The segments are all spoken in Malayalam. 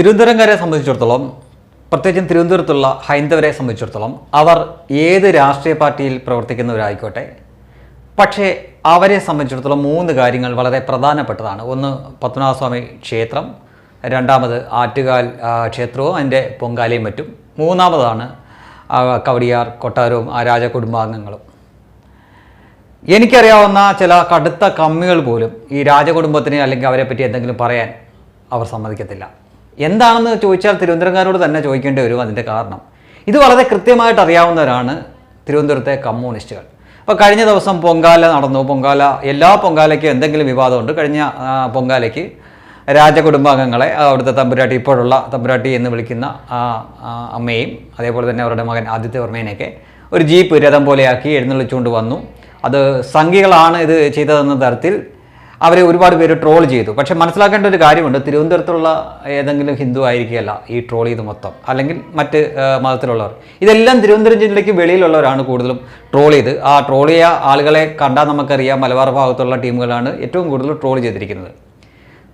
തിരുവനന്തപുരംകാരെ സംബന്ധിച്ചിടത്തോളം, പ്രത്യേകിച്ചും തിരുവനന്തപുരത്തുള്ള ഹൈന്ദവരെ സംബന്ധിച്ചിടത്തോളം, അവർ ഏത് രാഷ്ട്രീയ പാർട്ടിയിൽ പ്രവർത്തിക്കുന്നവരായിക്കോട്ടെ, പക്ഷേ അവരെ സംബന്ധിച്ചിടത്തോളം 3 കാര്യങ്ങൾ വളരെ പ്രധാനപ്പെട്ടതാണ്. ഒന്ന് പത്മനാഭസ്വാമി ക്ഷേത്രം, രണ്ടാമത് ആറ്റുകാൽ ക്ഷേത്രവും അതിൻ്റെ പൊങ്കാലയും മറ്റും, മൂന്നാമതാണ് കവടിയാർ കൊട്ടാരവും ആ രാജകുടുംബാംഗങ്ങളും. എനിക്കറിയാവുന്ന ചില കടുത്ത കമ്മികൾ പോലും ഈ രാജകുടുംബത്തിന് അല്ലെങ്കിൽ അവരെ പറ്റി എന്തെങ്കിലും പറയാൻ അവർ സമ്മതിക്കത്തില്ല. എന്താണെന്ന് ചോദിച്ചാൽ തിരുവനന്തപുരംകാരോട് തന്നെ ചോദിക്കേണ്ടി വരും അതിൻ്റെ കാരണം. ഇത് വളരെ കൃത്യമായിട്ട് അറിയാവുന്നവരാണ് തിരുവനന്തപുരത്തെ കമ്മ്യൂണിസ്റ്റുകൾ. അപ്പോൾ കഴിഞ്ഞ ദിവസം പൊങ്കാല നടന്നു. എല്ലാ പൊങ്കാലയ്ക്കും എന്തെങ്കിലും വിവാദമുണ്ട്. കഴിഞ്ഞ പൊങ്കാലയ്ക്ക് രാജകുടുംബാംഗങ്ങളെ, അവിടുത്തെ തമ്പുരാട്ടി, ഇപ്പോഴുള്ള തമ്പുരാട്ടി എന്ന് വിളിക്കുന്ന അമ്മയും അതേപോലെ തന്നെ അവരുടെ മകൻ ആദിത്യവർമ്മേനെയൊക്കെ ഒരു ജീപ്പ് രഥം പോലെയാക്കി എഴുന്നള്ളിച്ചുകൊണ്ട് വന്നു. അത് സംഘികളാണ് ഇത് ചെയ്തതെന്ന തരത്തിൽ അവരെ ഒരുപാട് പേര് ട്രോൾ ചെയ്തു. പക്ഷേ മനസ്സിലാക്കേണ്ട ഒരു കാര്യമുണ്ട്, തിരുവനന്തപുരത്തുള്ള ഏതെങ്കിലും ഹിന്ദു ആയിരിക്കുകയല്ല ഈ ട്രോൾ ചെയ്ത് മൊത്തം, അല്ലെങ്കിൽ മറ്റ് മതത്തിലുള്ളവർ. ഇതെല്ലാം തിരുവനന്തപുരം ജില്ലയ്ക്ക് വെളിയിലുള്ളവരാണ് കൂടുതലും ട്രോൾ ചെയ്ത്. ആ ട്രോൾ ചെയ്യ ആളുകളെ കണ്ടാൽ നമുക്കറിയാം മലബാർ ഭാഗത്തുള്ള ടീമുകളാണ് ഏറ്റവും കൂടുതൽ ട്രോൾ ചെയ്തിരിക്കുന്നത്.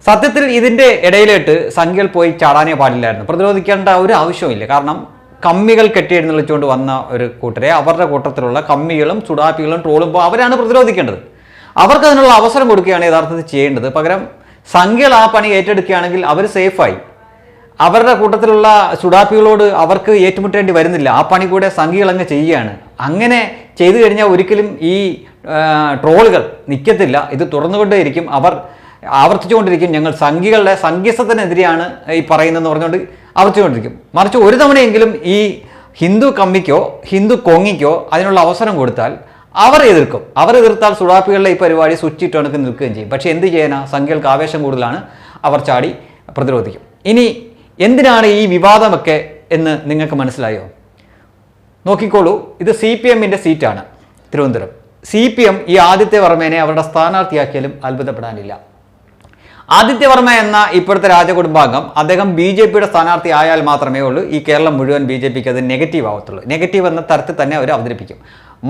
സത്യത്തിൽ ഇതിൻ്റെ ഇടയിലിട്ട് സംഘികൾ പോയി ചാടാനേ പാടില്ലായിരുന്നു. പ്രതിരോധിക്കേണ്ട ഒരു ആവശ്യമില്ല. കാരണം കമ്മികൾ കെട്ടിയെഴുന്നള്ളിച്ചുകൊണ്ട് വന്ന ഒരു കൂട്ടരെ, അവരുടെ കൂട്ടത്തിലുള്ള കമ്മികളും ചുടാപ്പികളും ട്രോളുമ്പോൾ അവരാണ് പ്രതിരോധിക്കേണ്ടത്. അവർക്ക് അതിനുള്ള അവസരം കൊടുക്കുകയാണ് യഥാർത്ഥത്തിൽ ചെയ്യേണ്ടത്. പകരം സംഘികൾ ആ പണി ഏറ്റെടുക്കുകയാണെങ്കിൽ അവർ സേഫായി. അവരുടെ കൂട്ടത്തിലുള്ള ചുടാപ്പികളോട് അവർക്ക് ഏറ്റുമുട്ടേണ്ടി വരുന്നില്ല. ആ പണി കൂടെ സംഘികൾ അങ്ങ് ചെയ്യുകയാണ്. അങ്ങനെ ചെയ്തു കഴിഞ്ഞാൽ ഒരിക്കലും ഈ ട്രോളുകൾ നിൽക്കത്തില്ല. ഇത് തുടർന്നുകൊണ്ടേയിരിക്കും. അവർ ആവർത്തിച്ചുകൊണ്ടിരിക്കും. ഞങ്ങൾ സംഘികളുടെ സംഘിസത്തിനെതിരെയാണ് ഈ പറയുന്നതെന്ന് പറഞ്ഞുകൊണ്ട് ആവർത്തിച്ചുകൊണ്ടിരിക്കും. മറിച്ച് ഒരു തവണയെങ്കിലും ഈ ഹിന്ദു കമ്മിക്കോ ഹിന്ദു കൊങ്ങിക്കോ അതിനുള്ള അവസരം കൊടുത്താൽ അവർ എതിർക്കും. അവർ എതിർത്താൽ സുഡാപ്പികളുടെ ഈ പരിപാടി സ്വിച്ചിട്ട് കണക്ക് നിൽക്കുകയും ചെയ്യും. പക്ഷേ എന്ത് ചെയ്യാനാ, സംഘികൾക്ക് ആവേശം കൂടുതലാണ്. അവർ ചാടി പ്രതിരോധിക്കും. ഇനി എന്തിനാണ് ഈ വിവാദമൊക്കെ എന്ന് നിങ്ങൾക്ക് മനസ്സിലായോ? നോക്കിക്കോളൂ, ഇത് CPM-ൻ്റെ സീറ്റാണ് തിരുവനന്തപുരം. CPM ഈ ആദിത്യവർമ്മേനെ അവരുടെ സ്ഥാനാർത്ഥിയാക്കിയാലും അത്ഭുതപ്പെടാനില്ല. ആദിത്യവർമ്മ എന്ന ഇപ്പോഴത്തെ രാജകുടുംബാംഗം, അദ്ദേഹം BJP-യുടെ സ്ഥാനാർത്ഥി ആയാൽ മാത്രമേ ഉള്ളൂ ഈ കേരളം മുഴുവൻ BJP-ക്ക് അത് നെഗറ്റീവ് ആവത്തുള്ളൂ. നെഗറ്റീവ് എന്ന തരത്തിൽ തന്നെ അവർ അവതരിപ്പിക്കും.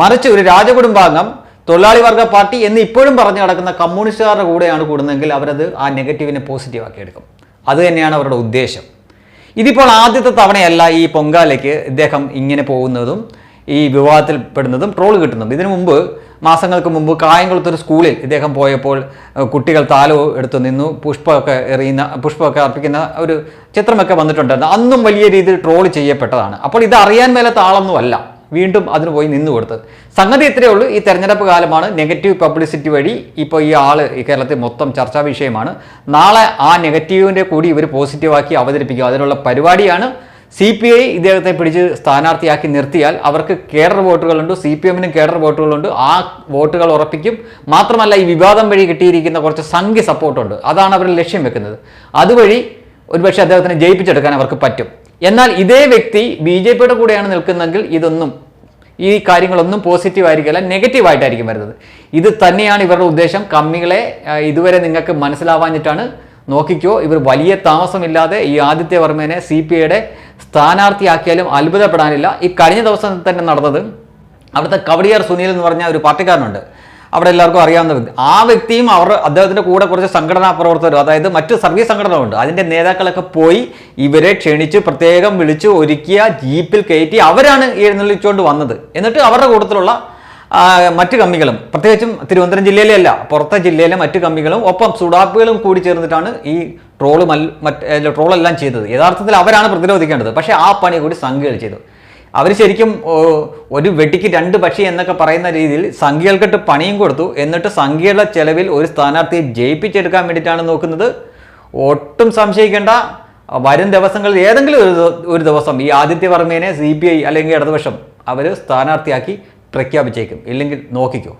മറിച്ച് ഒരു രാജകുടുംബാംഗം തൊഴിലാളി വർഗ പാർട്ടി എന്ന് ഇപ്പോഴും പറഞ്ഞു നടക്കുന്ന കമ്മ്യൂണിസ്റ്റുകാരുടെ കൂടെയാണ് കൂടുന്നതെങ്കിൽ അവരത് ആ നെഗറ്റീവിനെ പോസിറ്റീവാക്കി എടുക്കും. അത് തന്നെയാണ് അവരുടെ ഉദ്ദേശം. ഇതിപ്പോൾ ആദ്യത്തെ തവണയല്ല ഈ പൊങ്കാലയ്ക്ക് ഇദ്ദേഹം ഇങ്ങനെ പോകുന്നതും ഈ വിവാദത്തിൽ പെടുന്നതും ട്രോൾ കിട്ടുന്നതും. ഇതിനു മുമ്പ്, മാസങ്ങൾക്ക് മുമ്പ് കായംകുളത്തൊരു സ്കൂളിൽ ഇദ്ദേഹം പോയപ്പോൾ കുട്ടികൾ താലവും എടുത്തു നിന്നു, പുഷ്പമൊക്കെ അർപ്പിക്കുന്ന ഒരു ചിത്രമൊക്കെ വന്നിട്ടുണ്ടായിരുന്നു. അന്നും വലിയ രീതിയിൽ ട്രോൾ ചെയ്യപ്പെട്ടതാണ്. അപ്പോൾ ഇത് അറിയാൻ മേലാത്ത ആളൊന്നും അല്ല വീണ്ടും അതിന് പോയി നിന്നു കൊടുത്തത്. സംഗതി ഇത്രയേ ഉള്ളൂ, ഈ തെരഞ്ഞെടുപ്പ് കാലമാണ്. നെഗറ്റീവ് പബ്ലിസിറ്റി വഴി ഇപ്പോൾ ഈ ആൾ ഈ കേരളത്തിൽ മൊത്തം ചർച്ചാ വിഷയമാണ്. നാളെ ആ നെഗറ്റീവിൻ്റെ കൂടി ഇവർ പോസിറ്റീവാക്കി അവതരിപ്പിക്കുക. അതിനുള്ള പരിപാടിയാണ്. CPI ഇദ്ദേഹത്തെ പിടിച്ച് സ്ഥാനാർത്ഥിയാക്കി നിർത്തിയാൽ അവർക്ക് കേഡർ വോട്ടുകളുണ്ട്, CPM-നും കേഡർ വോട്ടുകളുണ്ട്. ആ വോട്ടുകൾ ഉറപ്പിക്കും. മാത്രമല്ല ഈ വിവാദം വഴി കിട്ടിയിരിക്കുന്ന കുറച്ച് സംഘി സപ്പോർട്ടുണ്ട്. അതാണ് അവർ ലക്ഷ്യം വെക്കുന്നത്. അതുവഴി ഒരുപക്ഷെ അദ്ദേഹത്തിനെ ജയിപ്പിച്ചെടുക്കാൻ അവർക്ക് പറ്റും. എന്നാൽ ഇതേ വ്യക്തി BJP-യുടെ കൂടെയാണ് നിൽക്കുന്നതെങ്കിൽ ഈ കാര്യങ്ങളൊന്നും പോസിറ്റീവ് ആയിരിക്കില്ല, നെഗറ്റീവായിട്ടായിരിക്കും വരുന്നത്. ഇത് തന്നെയാണ് ഇവരുടെ ഉദ്ദേശം. കമ്മികളെ ഇതുവരെ നിങ്ങൾക്ക് മനസ്സിലാവാഞ്ഞിട്ടാണ്. നോക്കിക്കോ, ഇവർ വലിയ താമസമില്ലാതെ ഈ ആദിത്യവർമ്മേനെ CPI-യുടെ സ്ഥാനാർത്ഥിയാക്കിയാലും അത്ഭുതപ്പെടാനില്ല. ഈ കഴിഞ്ഞ ദിവസം തന്നെ നടന്നത്, അവിടുത്തെ കവടിയാർ സുനിൽ എന്ന് പറഞ്ഞ ഒരു പാർട്ടിക്കാരനുണ്ട്, അവിടെ എല്ലാവർക്കും അറിയാവുന്ന വ്യക്തി. ആ വ്യക്തിയും അദ്ദേഹത്തിൻ്റെ കൂടെ കുറച്ച് സംഘടനാ പ്രവർത്തകരും, അതായത് മറ്റ് സർവീസ് സംഘടനകളുണ്ട്, അതിൻ്റെ നേതാക്കളൊക്കെ പോയി ഇവരെ ക്ഷണിച്ച് പ്രത്യേകം വിളിച്ച് ഒരുക്കിയ ജീപ്പിൽ കയറ്റി അവരാണ് എഴുന്നള്ളിച്ചുകൊണ്ട് വന്നത്. എന്നിട്ട് അവരുടെ കൂട്ടത്തിലുള്ള മറ്റ് കമ്മികളും, പ്രത്യേകിച്ചും തിരുവനന്തപുരം ജില്ലയിലെ അല്ല, പുറത്തെ ജില്ലയിലെ മറ്റ് കമ്മികളും ഒപ്പം സുഡാപ്പുകളും കൂടി ചേർന്നിട്ടാണ് ഈ ട്രോളെല്ലാം ചെയ്തത്. യഥാർത്ഥത്തിൽ അവരാണ് പ്രതിരോധിക്കേണ്ടത്. പക്ഷേ ആ പണി കൂടി സംഘികൾ ചെയ്തു. അവർ ശരിക്കും ഒരു വെട്ടിക്ക് 2 പക്ഷി എന്നൊക്കെ പറയുന്ന രീതിയിൽ സംഘികൾക്കിട്ട് പണിയും കൊടുത്തു. എന്നിട്ട് സംഘികളുടെ ചെലവിൽ ഒരു സ്ഥാനാർത്ഥിയെ ജയിപ്പിച്ചെടുക്കാൻ വേണ്ടിയിട്ടാണ് നോക്കുന്നത്. ഒട്ടും സംശയിക്കേണ്ട, വരും ദിവസങ്ങളിൽ ഏതെങ്കിലും ഒരു ദിവസം ഈ ആദിത്യവർമ്മേനെ CPI അല്ലെങ്കിൽ ഇടതുപക്ഷം അവർ സ്ഥാനാർത്ഥിയാക്കി പ്രഖ്യാപിച്ചേക്കും. ഇല്ലെങ്കിൽ നോക്കിക്കോ.